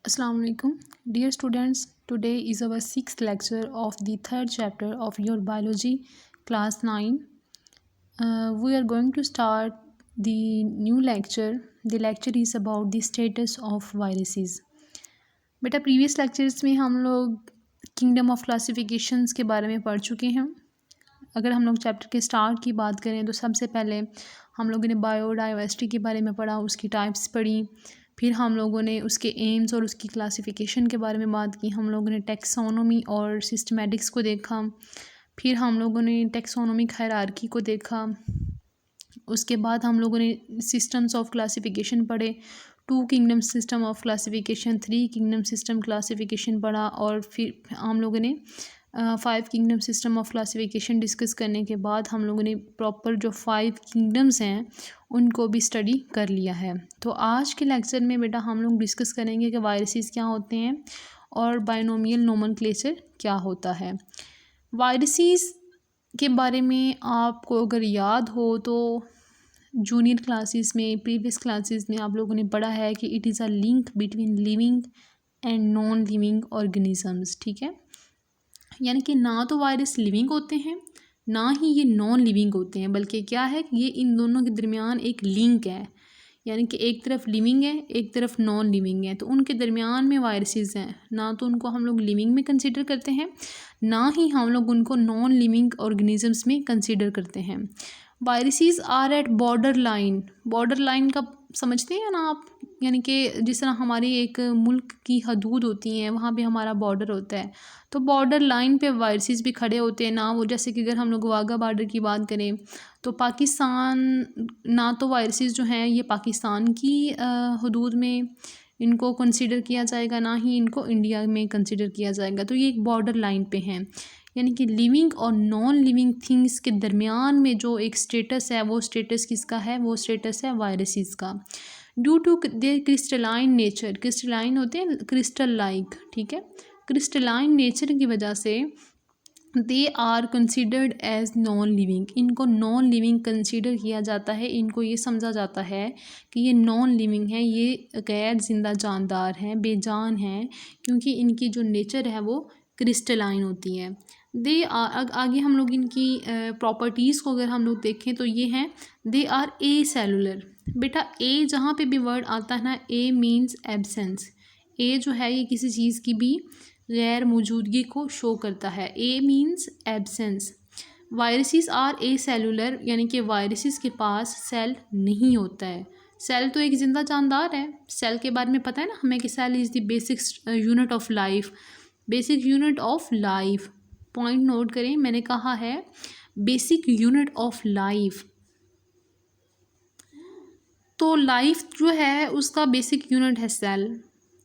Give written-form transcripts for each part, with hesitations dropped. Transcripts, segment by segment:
Assalamu alaikum. Dear students, today is our sixth lecture of the third chapter of your biology class 9. We are going to start the new lecture. The lecture is about the status of viruses. बेटा previous lectures में हम लोग kingdom of classifications के बारे में पढ़ चुके हैं। अगर हम लोग चैप्टर के स्टार्ट की बात करें तो सबसे पहले हम लोगों ने बायोडाइवर्सिटी के बारे में पढ़ा, उसकी टाइप्स पढ़ी। फिर हम लोगों ने उसके एम्स और उसकी क्लासिफिकेशन के बारे में बात की। हम लोगों ने टैक्सोनॉमी और सिस्टमैटिक्स को देखा। फिर हम लोगों ने टैक्सोनॉमिक हायरार्की को देखा। उसके बाद हम लोगों ने सिस्टम्स ऑफ क्लासिफिकेशन पढ़े। 2 kingdom system of classification, 3 kingdom system classification पढ़ा। और फिर हम लोगों ने 5 kingdom system of classification discuss करने के बाद हम लोगों ने प्रॉपर जो 5 किंगडम्स हैं उनको भी स्टडी कर लिया है। तो आज के लेक्चर में बेटा हम लोग डिस्कस करेंगे कि वायरसेस क्या होते हैं और बाइनोमियल नोमेनक्लेचर क्या होता है। वायरसेस के बारे में आपको अगर याद हो तो जूनियर क्लासेस में, प्रीवियस क्लासेस में आप लोगों ने पढ़ा है कि it is a link between living and non living organisms. ठीक है, यानी कि ना तो वायरस लिविंग होते हैं ना ही ये नॉन लिविंग होते हैं, बल्कि क्या है कि ये इन दोनों के दरमियान एक लिंक है। यानी कि एक तरफ लिविंग है, एक तरफ नॉन लिविंग है, तो उनके दरमियान में वायरसेस हैं। ना तो उनको हम लोग लिविंग में कंसीडर करते हैं, ना ही हम लोग उनको नॉन लिविंग ऑर्गेनिजम्स में कंसीडर करते हैं। Viruses are at border line. Border line का समझते हैं ना आप, यानी कि जिस तरह हमारी एक मुल्क की हदूद होती हैं, वहाँ पे हमारा बॉर्डर होता है, तो बॉर्डर लाइन पे वायरसेस भी खड़े होते हैं ना। वो जैसे कि अगर हम लोग वाघा बॉर्डर की बात करें तो पाकिस्तान, ना तो वायरसेस जो हैं ये पाकिस्तान की हदूद में इनको कंसीडर किया जाएगा, ना ही इनको इंडिया में कंसीडर किया जाएगा। तो ये एक बॉर्डर लाइन पे हैं, यानी कि लिविंग और नॉन लिविंग थिंग्स के दरमियान में जो एक स्टेटस है, वो स्टेटस किसका है? वो स्टेटस है वायरसेस का। Due to their crystalline nature, crystalline होते हैं क्रिस्टल लाइक, ठीक है, क्रिस्टलाइन नेचर की वजह से they are considered as non living, इनको नॉन लिविंग कंसिडर किया जाता है। इनको ये समझा जाता है कि ये नॉन लिविंग है, ये गैर जिंदा जानदार हैं, बेजान हैं, क्योंकि इनकी जो नेचर है वो क्रिस्टलाइन होती है। दे आर, आगे हम लोग इनकी प्रॉपर्टीज़ को अगर हम लोग देखें तो ये हैं, दे आर ए सेलुलर। बेटा ए जहाँ पे भी वर्ड आता है ना, ए मीन्स एब्सेंस। ए जो है ये किसी चीज़ की भी गैर मौजूदगी को शो करता है। A means absence. Viruses are acellular, यानी कि वायरसेस के पास सेल नहीं होता है। सेल तो एक जिंदा जानदार है। सेल के बारे में पता है ना हमें कि cell is the basic unit of life. Basic unit of life, point note करें, मैंने कहा है बेसिक यूनिट ऑफ लाइफ। तो लाइफ जो है उसका बेसिक यूनिट है सेल।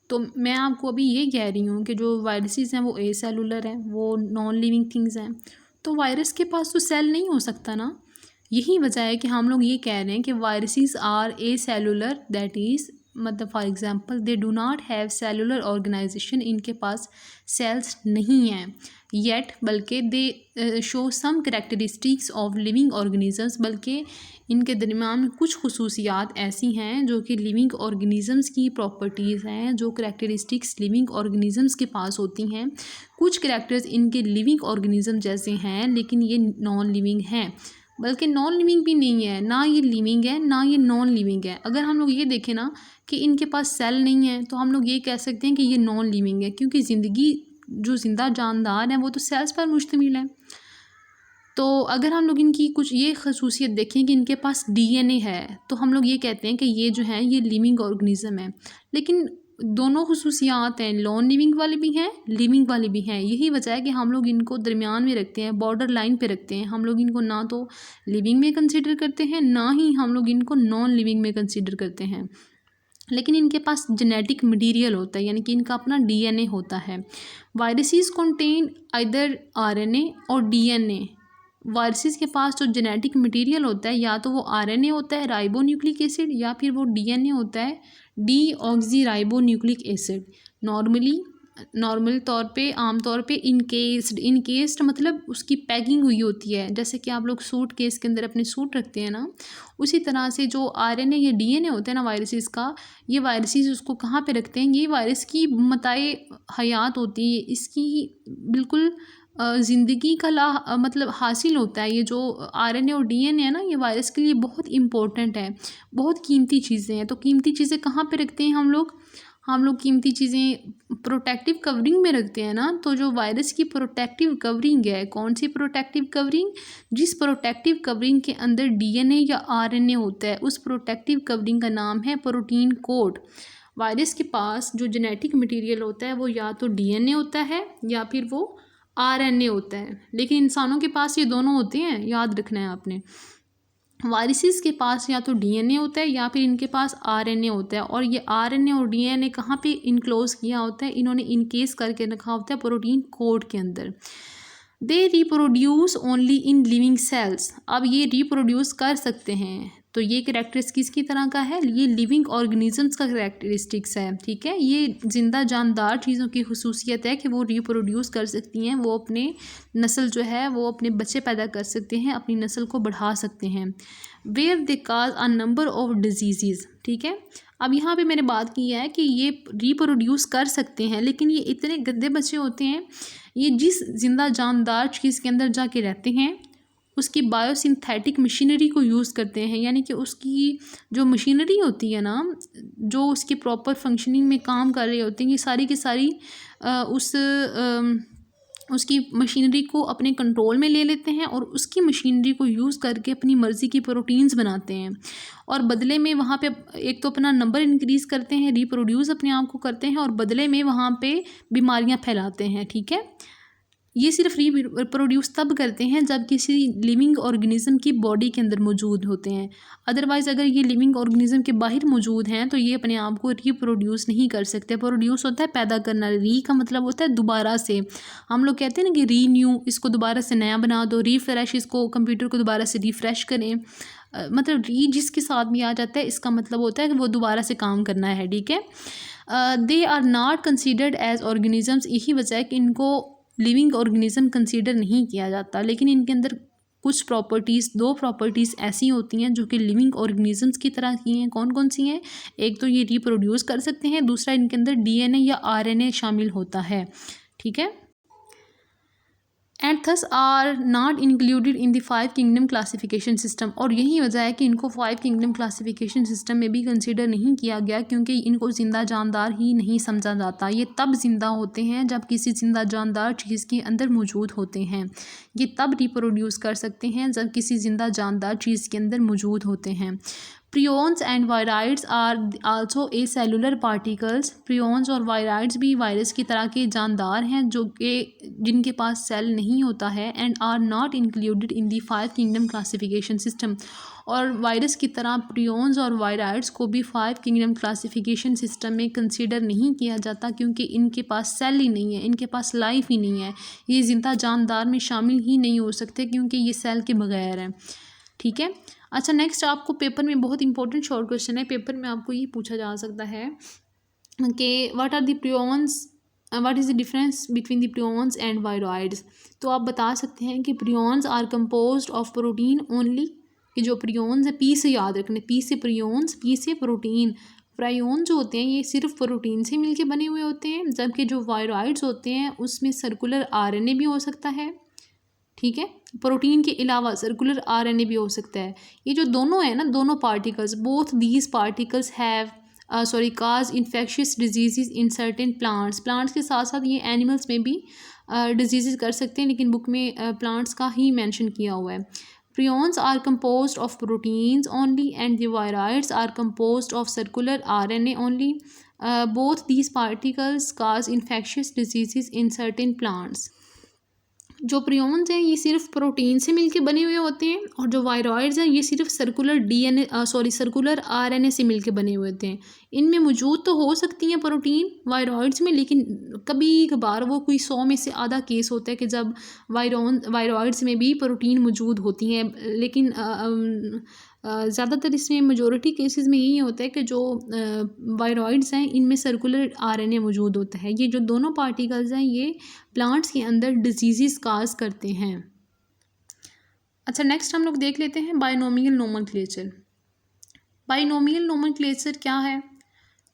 तो मैं आपको अभी ये कह रही हूँ कि जो वायरसेस हैं वो ए सेलुलर हैं, वो नॉन लिविंग थिंग्स हैं। तो वायरस के पास तो सेल नहीं हो सकता ना। यही वजह है कि हम लोग ये कह रहे हैं कि viruses are acellular, that is मतलब for example they do not have cellular organization, इनके पास सेल्स नहीं हैं येट, बल्कि they show some characteristics of living organisms, बल्कि इनके दरमियान में कुछ खसूसियात ऐसी हैं जो कि लिविंग ऑर्गेनिजम्स की प्रॉपर्टीज़ हैं, जो करेक्टरिस्टिक्स लिविंग ऑर्गेनिजम्स के पास होती हैं। कुछ करेक्टर्स इनके लिविंग ऑर्गेनिज्म जैसे हैं, लेकिन ये नॉन लिविंग हैं, बल्कि नॉन लिविंग भी नहीं है, ना ये लिविंग है ना ये नॉन लिविंग है। अगर हम लोग ये देखें ना कि इनके पास सेल नहीं है, तो हम लोग ये कह सकते हैं कि ये नॉन लिविंग है, क्योंकि ज़िंदगी जो जिंदा जानदार है वो तो सेल्स पर मुश्तमिल है। तो अगर हम लोग इनकी कुछ ये खसूसियत देखें कि इनके पास डीएनए है, तो हम लोग ये कहते हैं कि ये जो है ये लिविंग ऑर्गेनिज्म है। लेकिन दोनों खसूसियात हैं, नॉन लिविंग वाले भी हैं, लिविंग वाले भी हैं। यही वजह है कि हम लोग इनको दरमियान में रखते हैं, बॉर्डर लाइन पे रखते हैं। हम लोग इनको ना तो लिविंग में कंसिडर करते हैं, ना ही हम लोग इनको नॉन लिविंग में कंसिडर करते हैं। लेकिन इनके पास जेनेटिक मटेरियल होता है, यानी कि इनका अपना डीएनए होता है। वायरसेस कंटेन आइदर आरएनए और डीएनए। वायरसेस के पास जो जेनेटिक मटेरियल होता है, या तो वो आरएनए होता है राइबो न्यूक्लिक एसिड, या फिर वो डीएनए होता है D oxy ribo nucleic acid. Normally normal तौर पे, आम तौर पे इनकेस्ड मतलब उसकी पैकिंग हुई होती है। जैसे कि आप लोग सूट केस के अंदर अपने सूट रखते हैं ना, उसी तरह से जो आरएनए या डीएनए होता है ना वायरसेस का, ये वायरसेस उसको कहाँ पे रखते हैं, ये वायरस की मताए हयात होती है, इसकी बिल्कुल ज़िंदगी का मतलब हासिल होता है। ये जो आरएनए और डीएनए है ना, ये वायरस के लिए बहुत इम्पोर्टेंट है, बहुत कीमती चीज़ें हैं। तो कीमती चीज़ें कहाँ पे रखते हैं हम लोग कीमती चीज़ें प्रोटेक्टिव कवरिंग में रखते हैं ना। तो जो वायरस की प्रोटेक्टिव कवरिंग है, कौन सी प्रोटेक्टिव कवरिंग, जिस प्रोटेक्टिव कवरिंग के अंदर डीएनए या आरएनए होता है, उस प्रोटेक्टिव कवरिंग का नाम है प्रोटीन कोट। वायरस के पास जो जेनेटिक मटेरियल होता है वो या तो डीएनए होता है या फिर वो आरएनए होता है, लेकिन इंसानों के पास ये दोनों होते हैं, याद रखना है आपने। वायरसेस के पास या तो डीएनए होता है या फिर इनके पास आरएनए होता है, और ये आरएनए और डीएनए कहाँ पे इनक्लोज किया होता है, इन्होंने इनकेस करके रखा होता है प्रोटीन कोड के अंदर। They reproduce only in living cells. अब ये रिप्रोड्यूस कर सकते हैं, तो ये कैरेक्टरिस्टिक्स किसकी तरह का है, ये लिविंग ऑर्गेनिजम्स का कैरेक्टरिस्टिक्स है, ठीक है। ये जिंदा जानदार चीज़ों की खुसूसियत है कि वो रिप्रोड्यूस कर सकती हैं, वो अपने नस्ल जो है वो अपने बच्चे पैदा कर सकते हैं, अपनी नस्ल को बढ़ा सकते हैं। Where they cause a number of disease, ठीक है। अब यहाँ पे मैंने बात की है कि ये रिप्रोड्यूस कर सकते हैं, लेकिन ये इतने गंदे बच्चे होते हैं, ये जिस जिंदा जानदार चीज़ के अंदर जाके रहते हैं उसकी बायोसिंथेटिक मशीनरी को यूज़ करते हैं, यानी कि उसकी जो मशीनरी होती है ना, जो उसकी प्रॉपर फंक्शनिंग में काम कर रही होती है, ये सारी की सारी उसकी मशीनरी को अपने कंट्रोल में ले लेते हैं और उसकी मशीनरी को यूज़ करके अपनी मर्ज़ी की प्रोटीन्स बनाते हैं, और बदले में वहाँ पे एक तो अपना नंबर इंक्रीज़ करते हैं, रिप्रोड्यूस अपने आप को करते हैं, और बदले में वहाँ पे बीमारियाँ फैलाते हैं, ठीक है। ये सिर्फ रिप्रोड्यूस तब करते हैं जब किसी लिविंग ऑर्गेनिज्म की बॉडी के अंदर मौजूद होते हैं। अदरवाइज़ अगर ये लिविंग ऑर्गेनिज्म के बाहर मौजूद हैं तो ये अपने आप को रिप्रोड्यूस नहीं कर सकते। प्रोड्यूस होता है पैदा करना, री का मतलब होता है दोबारा से। हम लोग कहते हैं ना कि रीन्यू, इसको दोबारा से नया बना दो, रिफ्रेश, इसको कंप्यूटर को दोबारा से रिफ्रेश करें। मतलब री जिसके साथ भी आ जाता है, इसका मतलब होता है कि वो दोबारा से काम करना है, ठीक है। They are not considered as organisms, यही वजह है कि इनको लिविंग ऑर्गेनिज्म कंसीडर नहीं किया जाता, लेकिन इनके अंदर कुछ प्रॉपर्टीज़, दो प्रॉपर्टीज़ ऐसी होती हैं जो कि लिविंग ऑर्गेनिजम्स की तरह की हैं। कौन कौन सी हैं, एक तो ये रिप्रोड्यूस कर सकते हैं, दूसरा इनके अंदर डीएनए या आरएनए शामिल होता है, ठीक है। And thus are not included in the 5 kingdom classification system, और यही वजह है कि इनको 5 किंगडम क्लासिफिकेशन सिस्टम में भी कंसीडर नहीं किया गया, क्योंकि इनको ज़िंदा जानदार ही नहीं समझा जाता। ये तब ज़िंदा होते हैं जब किसी ज़िंदा जानदार चीज़ के अंदर मौजूद होते हैं। ये तब रिप्रोड्यूस कर सकते हैं जब किसी ज़िंदा जानदार चीज़ के अंदर मौजूद होते हैं। Prions and viroids are also acellular particles. Prions और वायराइड्स भी वायरस की तरह के जानदार हैं जो कि जिनके पास सेल नहीं होता है, and are not included in the 5 kingdom classification system. और वायरस की तरह प्रियोन्स और वायराइड्स को भी 5 किंगडम क्लासिफिकेशन सिस्टम में कंसीडर नहीं किया जाता, क्योंकि इनके पास सेल ही नहीं है, इनके पास लाइफ ही नहीं है, ये जिंदा जानदार में शामिल ही नहीं हो सकते क्योंकि ये सेल के बगैर हैं, ठीक है। अच्छा, नेक्स्ट आपको पेपर में बहुत इंपॉर्टेंट शॉर्ट क्वेश्चन है, पेपर में आपको ये पूछा जा सकता है कि what are the prions, what is the difference between the prions and viroids. तो आप बता सकते हैं कि prions are composed of protein only, कि जो प्रियोन्स है, पी से याद रखने, पी से प्रियोन्स, पी से प्रोटीन। प्रायोन जो होते हैं ये सिर्फ प्रोटीन से मिलके बने हुए होते हैं, जबकि जो वायरॉइड्स होते हैं उसमें सर्कुलर आरएनए भी हो सकता है, ठीक है। प्रोटीन के अलावा सर्कुलर आरएनए भी हो सकता है। ये जो दोनों है ना, दोनों particles, both these particles have cause infectious disease in certain plants के साथ साथ ये एनिमल्स में भी डिजीज़ कर सकते हैं, लेकिन बुक में प्लांट्स का ही मेंशन किया हुआ है। Prions are composed of proteins only and the viroids are composed of circular RNA only. Both these particles cause infectious diseases in certain plants. जो प्रियोन्स हैं ये सिर्फ प्रोटीन से मिलके बने हुए होते हैं, और जो वायरॉइड्स हैं ये सिर्फ सर्कुलर आरएनए से मिलके बने हुए होते हैं। इनमें मौजूद तो हो सकती हैं प्रोटीन वायरॉइड्स में, लेकिन कभी कभार वो कोई 100 में से आधा केस होता है कि जब वायरॉइड्स में भी प्रोटीन मौजूद होती हैं, लेकिन ज़्यादातर इसमें मेजॉरिटी केसेस में यही होता है कि जो वायरॉइड्स हैं इनमें सर्कुलर आरएनए मौजूद होता है। ये जो दोनों पार्टिकल्स हैं ये प्लांट्स के अंदर डिजीज़ काज करते हैं। अच्छा, नेक्स्ट हम लोग देख लेते हैं बायनोमियल नोमेनक्लेचर। बायनोमियल नोमेनक्लेचर क्या है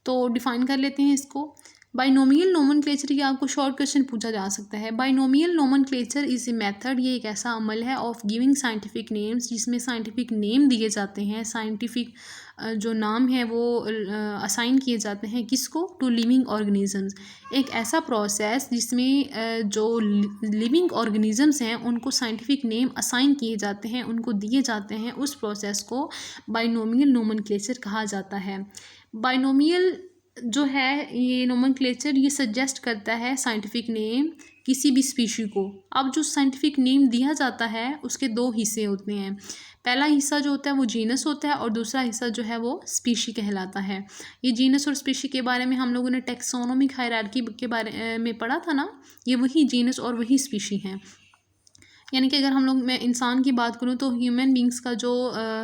तो डिफ़ाइन कर लेते हैं इसको। बाइनोमियल नोमेनक्लेचर की आपको शॉर्ट क्वेश्चन पूछा जा सकता है। Binomial nomenclature is a method, ये एक ऐसा अमल है ऑफ गिविंग साइंटिफिक नेम्स, जिसमें साइंटिफिक नेम दिए जाते हैं। साइंटिफिक जो नाम है वो असाइन किए जाते हैं किसको, टू लिविंग ऑर्गेनिजम्स। एक ऐसा प्रोसेस जिसमें जो लिविंग ऑर्गेनिजम्स हैं उनको साइंटिफिक नेम असाइन किए जाते हैं, उनको दिए जाते हैं, उस प्रोसेस को बाइनोमियल नोमेनक्लेचर कहा जाता है। बाइनोमियल जो है ये नोमेनक्लेचर ये सजेस्ट करता है साइंटिफिक नेम किसी भी स्पीशी को। अब जो साइंटिफिक नेम दिया जाता है उसके दो हिस्से होते हैं। पहला हिस्सा जो होता है वो जीनस होता है और दूसरा हिस्सा जो है वो स्पीशी कहलाता है। ये जीनस और स्पीशी के बारे में हम लोगों ने टैक्सोनॉमिक हायरार्की के बारे में पढ़ा था ना, ये वही जीनस और वही स्पीशी हैं। यानी कि अगर हम लोग मैं इंसान की बात करूँ तो ह्यूमन बींग्स का जो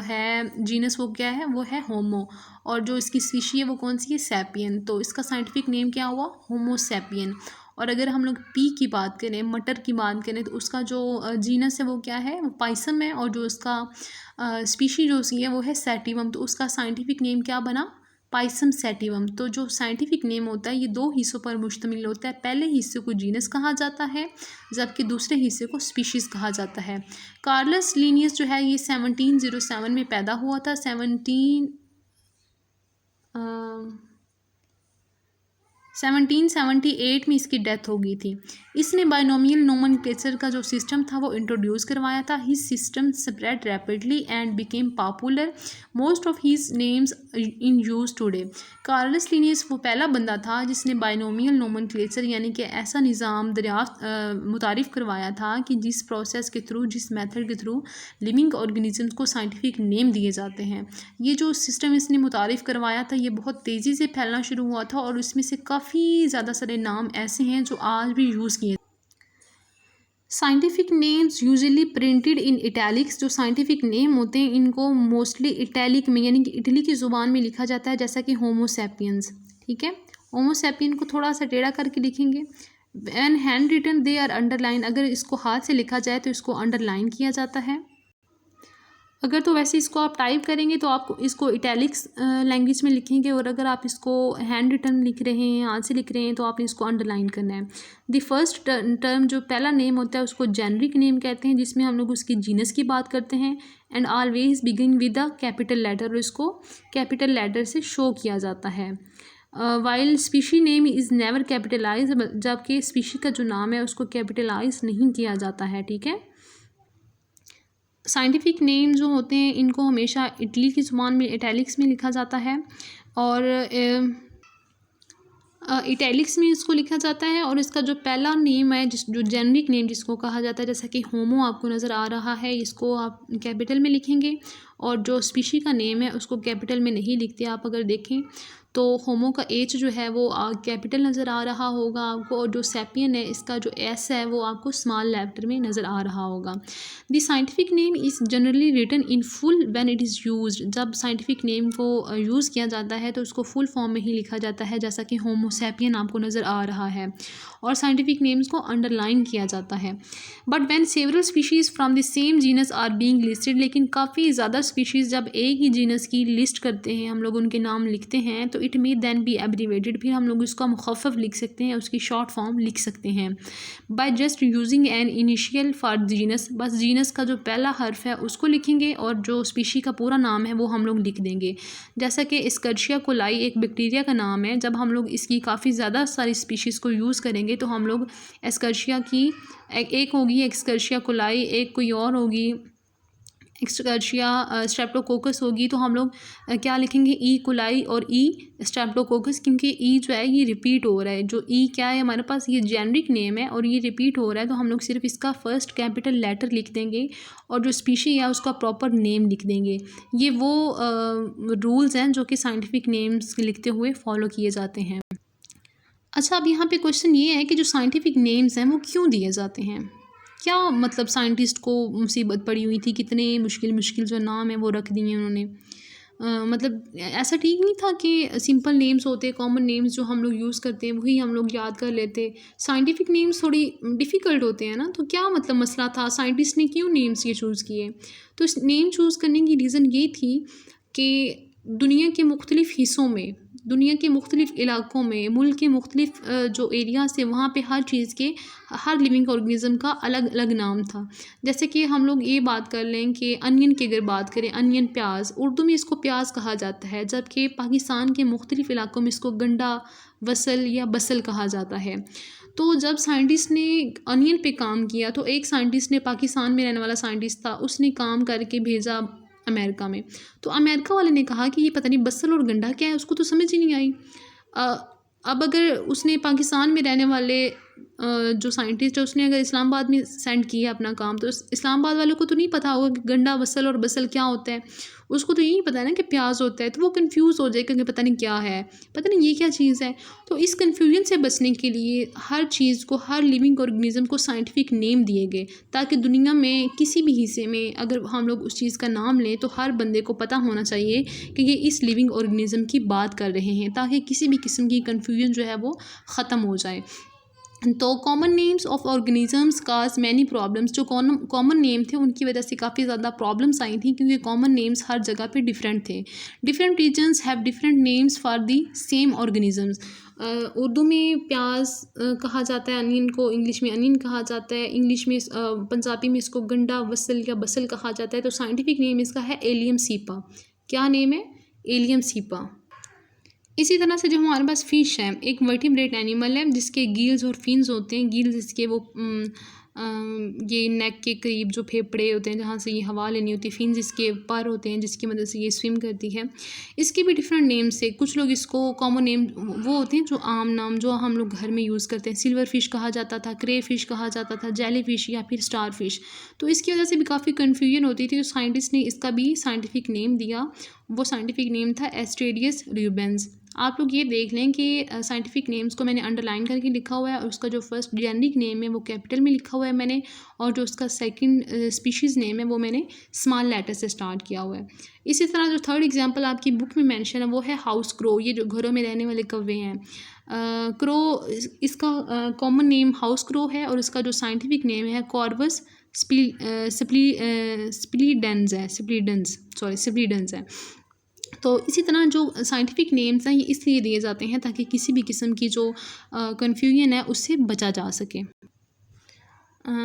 है जीनस वो क्या है, वो है होमो, और जो इसकी स्पीशी है वो कौन सी है, सैपियन। तो इसका साइंटिफिक नेम क्या हुआ, होमो सैपियन। और अगर हम लोग पी की बात करें, मटर की बात करें, तो उसका जो जीनस है वो क्या है, वो पाइसम है, और जो उसका स्पीशी जो उसकी है वो है सैटिवम। तो उसका साइंटिफिक नेम क्या बना, पाइसम सैटिवम। तो जो साइंटिफिक नेम होता है ये दो हिस्सों पर मुश्तमिल होता है। पहले हिस्से को जीनस कहा जाता है जबकि दूसरे हिस्से को स्पीशीज़ कहा जाता है। कार्लस लिनियस जो है ये 1707 में पैदा हुआ था। 1778 में इसकी डेथ हो गई थी। इसने बाइनोमियल नोमेनक्लेचर का जो सिस्टम था वो इंट्रोड्यूस करवाया था। His system spread rapidly and became popular, most of his names in use today. Carolus Linnaeus वो पहला बंदा था जिसने बाइनोमियल नोमेनक्लेचर यानी कि ऐसा निज़ाम दरियाफ्त मुतारिफ़ करवाया था कि जिस प्रोसेस के थ्रू, जिस मेथड के थ्रू लिविंग ऑर्गेनिजम्स को साइंटिफिक नेम दिए जाते हैं। ये जो सिस्टम इसने मुतारिफ़ करवाया था ये बहुत तेज़ी से फैलना शुरू हुआ था और इसमें से काफ़ी ज़्यादा सारे नाम ऐसे हैं जो आज भी यूज़ किए। Scientific names usually printed in italics. जो साइंटिफिक नेम होते हैं इनको मोस्टली इटैलिक में यानी कि इटली की ज़ुबान में लिखा जाता है, जैसा कि होमो सैपियंस। ठीक है, होमो सैपियन को थोड़ा सा टेढ़ा करके लिखेंगे। When handwritten they are underline. अगर इसको हाथ से लिखा जाए तो इसको अंडरलाइन किया जाता है। अगर तो वैसे इसको आप टाइप करेंगे तो आप इसको इटैलिक्स लैंग्वेज में लिखेंगे, और अगर आप इसको हैंड रिटन लिख रहे हैं, हाथ से लिख रहे हैं, तो आपने इसको अंडरलाइन करना है। द फर्स्ट टर्म जो पहला नेम होता है उसको जेनरिक नेम कहते हैं, जिसमें हम लोग उसकी जीनस की बात करते हैं। And always begin with a capital letter, और इसको कैपिटल लेटर से शो किया जाता है। While species name is never capitalize, जबकि स्पीशी का जो नाम है उसको कैपिटलाइज नहीं किया जाता है। ठीक है, साइंटिफिक नेम जो होते हैं इनको हमेशा इटली की ज़ुबान में इटैलिक्स में लिखा जाता है, और इटैलिक्स में इसको लिखा जाता है। और इसका जो पहला नेम है जो जेनरिक नेम जिसको कहा जाता है, जैसा कि होमो आपको नज़र आ रहा है, इसको आप कैपिटल में लिखेंगे, और जो स्पीशी का नेम है उसको कैपिटल में नहीं लिखते। आप अगर देखें तो होमो का एच जो है वो कैपिटल नज़र आ रहा होगा आपको, और जो सैपियन है इसका जो एस है वो आपको स्मॉल लेटर में नज़र आ रहा होगा। The scientific name is generally written in full when it is used. जब साइंटिफिक नेम को यूज़ किया जाता है तो उसको फुल फॉर्म में ही लिखा जाता है, जैसा कि होमो सैपियन आपको नज़र आ रहा है, और साइंटिफिक नेम्स को अंडरलाइन किया जाता है। But when several species from the same genus are being listed, लेकिन काफ़ी ज़्यादा स्पीशीज़ जब एक ही जीनस की लिस्ट करते हैं, हम लोग उनके नाम लिखते हैं, तो it may then be abbreviated. फिर हम लोग उसका मुखफ़फ़ लिख सकते हैं, उसकी शॉर्ट फॉर्म लिख सकते हैं by just using an initial for genus. बस जीनस का जो पहला हर्फ है उसको लिखेंगे और जो स्पीशी का पूरा नाम है वो हम लोग लिख देंगे। जैसा कि एस्कर्शिया कोलाई एक बैक्टीरिया का नाम है, जब हम लोग इसकी काफ़ी ज़्यादा सारी स्पीशीज़ को यूज़ करेंगे तो हम लोग एस्कर्शिया की एक होगी एस्कर्शिया कोलाई, एक कोई और होगी एक्सकर्शिया स्ट्रेप्टोकोकस होगी, तो हम लोग क्या लिखेंगे, ई कोलाई और ई स्ट्रेप्टोकोकस, क्योंकि ई जो है ये रिपीट हो रहा है। जो ई क्या है हमारे पास, ये जेनरिक नेम है और ये रिपीट हो रहा है, तो हम लोग सिर्फ इसका फर्स्ट कैपिटल लेटर लिख देंगे और जो स्पीशी है उसका प्रॉपर नेम लिख देंगे। ये वो रूल्स हैं जो कि साइंटिफिक नेम्स लिखते हुए फॉलो किए जाते हैं। अच्छा, अब यहाँ पे क्वेश्चन ये है कि जो साइंटिफिक नेम्स हैं वो क्यों दिए जाते हैं। क्या मतलब साइंटिस्ट को मुसीबत पड़ी हुई थी, कितने मुश्किल मुश्किल जो नाम है वो रख दिए उन्होंने। मतलब ऐसा ठीक नहीं था कि सिंपल नेम्स होते, कॉमन नेम्स जो हम लोग यूज़ करते हैं वही हम लोग याद कर लेते। साइंटिफिक नेम्स थोड़ी डिफ़िकल्ट होते हैं ना, तो क्या मतलब मसला था, साइंटिस्ट ने क्यों नेम्स ये चूज़ किए? तो इस नेम चूज़ करने की रीज़न ये थी कि दुनिया के मुख्तलिफ़ हिस्सों में, दुनिया के मुख्तलिफ़ इलाकों में, मुल्क के मुख्तलिफ़ जो एरियाज़ थे वहाँ पे हर चीज़ के, हर लिविंग ऑर्गेनिज़म का अलग अलग नाम था। जैसे कि हम लोग ये बात कर लें कि अनियन की अगर बात करें, अनियन प्याज, उर्दू में इसको प्याज कहा जाता है, जबकि पाकिस्तान के मुख्तलिफ़ इलाकों में इसको गंडा, वसल या बसल कहा जाता है। तो जब साइंटिस्ट ने अनियन पे काम किया तो एक साइंटिस्ट ने, पाकिस्तान में रहने वाला साइंटिस्ट था, उसने काम करके भेजा अमेरिका में। तो अमेरिका वाले ने कहा कि ये पता नहीं बसल और गंडा क्या है, उसको तो समझ ही नहीं आई। अब अगर उसने पाकिस्तान में रहने वाले जो साइंटिस्ट है उसने अगर इस्लामाबाद में सेंड किया अपना काम, तो इस्लामाबाद वालों को तो नहीं पता होगा कि गंडा, बसल और बसल क्या होता है। उसको तो यही पता है ना कि प्याज होता है, तो वो कंफ्यूज हो जाएगा कि पता नहीं क्या है, पता नहीं ये क्या चीज़ है। तो इस कन्फ्यूजन से बचने के लिए हर चीज़ को, हर लिविंग ऑर्गेनिज्म को साइंटिफिक नेम दिए गए, ताकि दुनिया में किसी भी हिस्से में अगर हम लोग उस चीज़ का नाम लें तो हर बंदे को पता होना चाहिए कि ये इस लिविंग ऑर्गेनिज्म की बात कर रहे हैं, ताकि किसी भी किस्म की कन्फ्यूजन जो है वो ख़त्म हो जाए। तो common names of organisms cause many problems, जो कॉमन नेम थे उनकी वजह से काफ़ी ज़्यादा प्रॉब्लम्स आई थी, क्योंकि कॉमन नेम्स हर जगह पे डिफरेंट थे। Different regions have different names for the same organisms. Urdu में प्याज कहा जाता है, अनियन को इंग्लिश में अनियन कहा जाता है, इंग्लिश में पंजाबी में इसको गंडा, वसल या बसल कहा जाता है। तो साइंटिफिक नेम इसका है एलियम सीपा। क्या नेम है? Allium cepa. इसी तरह से जो हमारे पास फ़िश है, एक वर्टिब्रेट एनिमल है जिसके गिल्स और फिन्स होते हैं। गिल्स इसके वो ये नेक के करीब जो फेफड़े होते हैं जहाँ से ये हवा लेनी होती है, फिन्स इसके पर होते हैं जिसकी मदद से ये स्विम करती है। इसके भी डिफरेंट नेम्स है, कुछ लोग इसको कॉमन नेम वो होते हैं जो आम नाम जो हम लोग घर में यूज़ करते हैं। सिल्वर फ़िश कहा जाता था, क्रे फ़िश कहा जाता था, जेली फ़िश या फिर स्टार फ़िश। तो इसकी वजह से भी काफ़ी कन्फ्यूजन होती थी, तो साइंटिस्ट ने इसका भी साइंटिफिक नेम दिया। वो साइंटिफिक नेम था एस्टेरियस र्यूबेंस। आप लोग ये देख लें कि साइंटिफिक नेम्स को मैंने अंडरलाइन करके लिखा हुआ है, और उसका जो फर्स्ट जेनरिक नेम है वो कैपिटल में लिखा हुआ है मैंने, और जो उसका सेकंड स्पीशीज़ नेम है वो मैंने स्मॉल लेटर से स्टार्ट किया हुआ है। इसी तरह जो थर्ड एग्जांपल आपकी बुक में मेंशन है वो है हाउस क्रो, ये जो घरों में रहने वाले कौवे हैं। क्रो, इसका कॉमन नेम हाउस क्रो है, और इसका जो साइंटिफिक नेम है कॉर्वस स्प्लीडेंस है। तो इसी तरह जो साइंटिफिक नेम्स हैं ये इसलिए दिए जाते हैं ताकि किसी भी किस्म की जो कन्फ्यूजन है उससे बचा जा सके।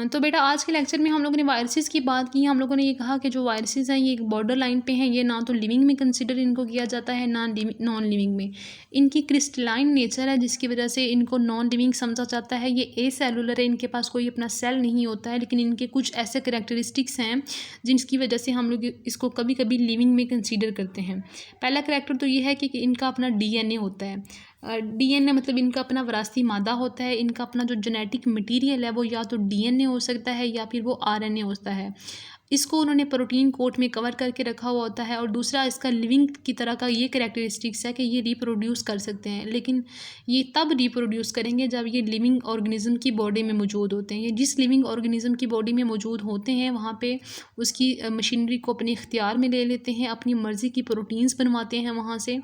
तो बेटा आज के लेक्चर में हम लोगों ने वायरसेस की बात की। हम लोगों ने ये कहा कि जो वायरसेस हैं ये एक बॉर्डर लाइन पे हैं, ये ना तो लिविंग में कंसिडर इनको किया जाता है ना नॉन लिविंग में। इनकी क्रिस्टलाइन नेचर है जिसकी वजह से इनको नॉन लिविंग समझा जाता है। ये ए सेलुलर है, इनके पास कोई अपना सेल नहीं होता है, लेकिन इनके कुछ ऐसे करेक्टरिस्टिक्स हैं जिसकी वजह से हम लोग इसको कभी कभी लिविंग में कंसिडर करते हैं। पहला करेक्टर तो ये है कि इनका अपना DNA होता है। DNA मतलब इनका अपना विरासती मादा होता है। इनका अपना जो जेनेटिक मटेरियल है वो या तो DNA हो सकता है या फिर वो RNA होता है। इसको उन्होंने प्रोटीन कोट में कवर करके रखा हुआ होता है। और दूसरा इसका लिविंग की तरह का ये करैक्टरिस्टिक्स है कि ये रिप्रोड्यूस कर सकते हैं, लेकिन ये तब रिप्रोड्यूस करेंगे जब ये लिविंग ऑर्गेनिज्म की बॉडी में मौजूद होते हैं। ये जिस लिविंग ऑर्गेनिज्म की बॉडी में मौजूद होते हैं वहाँ पे उसकी मशीनरी को अपने इख्तियार में ले लेते हैं, अपनी मर्ज़ी की प्रोटीन्स बनवाते हैं वहाँ से,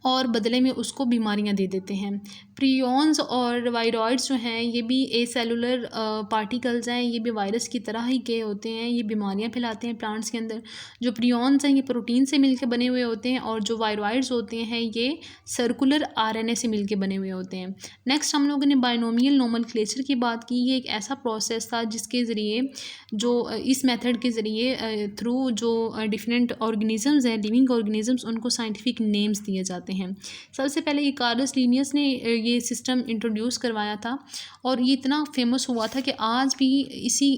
और बदले में उसको बीमारियां दे देते हैं। प्रियॉन्स और वायरॉइड्स जो हैं ये भी ए सेलुलर पार्टिकल्स हैं, ये भी वायरस की तरह ही के होते हैं, ये बीमारियां फैलाते हैं प्लांट्स के अंदर। जो प्रियॉन्स हैं ये प्रोटीन से मिलकर बने हुए होते हैं, और जो वायरॉइड्स होते हैं ये सर्कुलर RNA से मिलकर बने हुए होते हैं। नेक्स्ट हम लोगों ने बाइनोमियल नोमेनक्लेचर की बात की। ये एक ऐसा प्रोसेस था जिसके ज़रिए जो इस मेथड के ज़रिए थ्रू जो डिफरेंट ऑर्गेनिजम्स हैं, लिविंग ऑर्गेनिजम्स, उनको साइंटिफिक नेम्स दिए जाते हैं। सबसे पहले ये कार्लस लिनियस ने ये सिस्टम इंट्रोड्यूस करवाया था, और ये इतना फेमस हुआ था कि आज भी इसी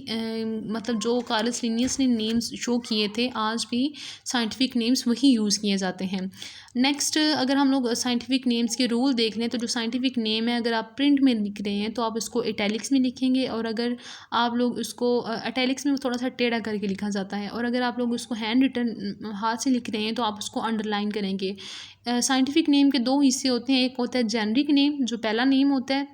मतलब जो कार्लस लिनियस ने नेम्स शो किए थे आज भी साइंटिफिक नेम्स वही यूज़ किए जाते हैं। नेक्स्ट अगर हम लोग साइंटिफिक नेम्स के रूल देख लें तो जो साइंटिफिक नेम है अगर आप प्रिंट में लिख रहे हैं तो आप उसको इटैलिक्स में लिखेंगे, और अगर आप लोग उसको इटैलिक्स में थोड़ा सा टेढ़ा करके लिखा जाता है, और अगर आप लोग उसको हैंड रिटन हाथ से लिख रहे हैं तो आप उसको अंडरलाइन करेंगे। साइंटिफिक नेम के दो हिस्से होते हैं, एक होता है जेनरिक नेम जो पहला नेम होता है,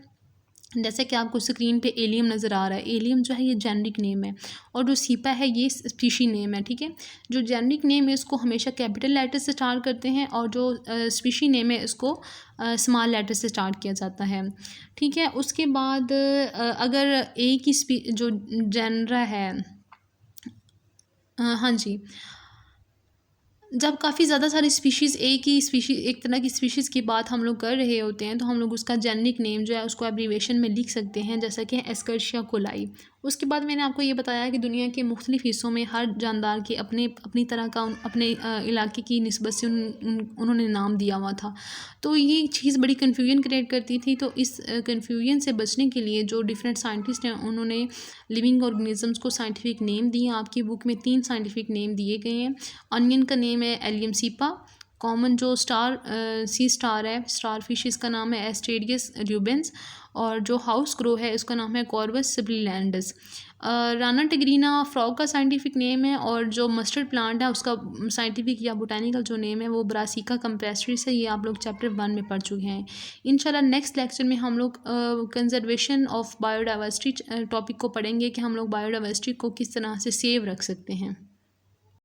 जैसे कि आपको स्क्रीन पे एलियम नज़र आ रहा है, एलियम जो है ये जेनरिक नेम है और जो सीपा है ये स्पीशी नेम है, ठीक है। जो जेनरिक नेम है इसको हमेशा कैपिटल लेटर से स्टार्ट करते हैं और जो स्पीशी नेम है इसको स्मॉल लेटर से स्टार्ट किया जाता है, ठीक है। उसके बाद अगर एक ही जो जेनरा है, हाँ जी, जब काफ़ी ज़्यादा सारी स्पीशीज़ एक तरह की स्पीशीज़ की बात हम लोग कर रहे होते हैं तो हम लोग उसका जेनरिक नेम जो है उसको एब्रीवेशन में लिख सकते हैं, जैसा कि एस्कर्शिया कोलाई। उसके बाद मैंने आपको ये बताया कि दुनिया के मुख्तलिफ़ हिस्सों में हर जानदार के अपने अपनी तरह का अपने इलाके की निस्बत से उन्होंने नाम दिया हुआ था। तो ये चीज़ बड़ी कन्फ्यूजन क्रिएट करती थी। तो इस कन्फ्यूजन से बचने के लिए जो डिफरेंट साइंटिस्ट हैं उन्होंने लिविंग ऑर्गेनिजम्स को साइंटिफिक नेम दिए। आपकी बुक में 3 साइंटिफिक नेम दिए गए हैं। अनियन का नेम है एलियम सीपा। कॉमन जो सी स्टार है, स्टार फिश, इसका नाम है एस्टेरियस ल्यूबेंस। और जो हाउस ग्रो है इसका नाम है कॉर्वस सिब्रिलैंडस। राना टिग्रीना फ्रॉग का साइंटिफिक नेम है और जो मस्टर्ड प्लांट है उसका साइंटिफिक या बोटानिकल जो नेम है वो ब्रासिका कंप्रेसरिस है। ये आप लोग चैप्टर 1 में पढ़ चुके हैं। इंशाल्लाह नेक्स्ट लेक्चर में हम लोग कंजर्वेशन ऑफ बायोडाइवर्सिटी टॉपिक को पढ़ेंगे कि हम लोग बायोडाइवर्सिटी को किस तरह से सेव रख सकते हैं।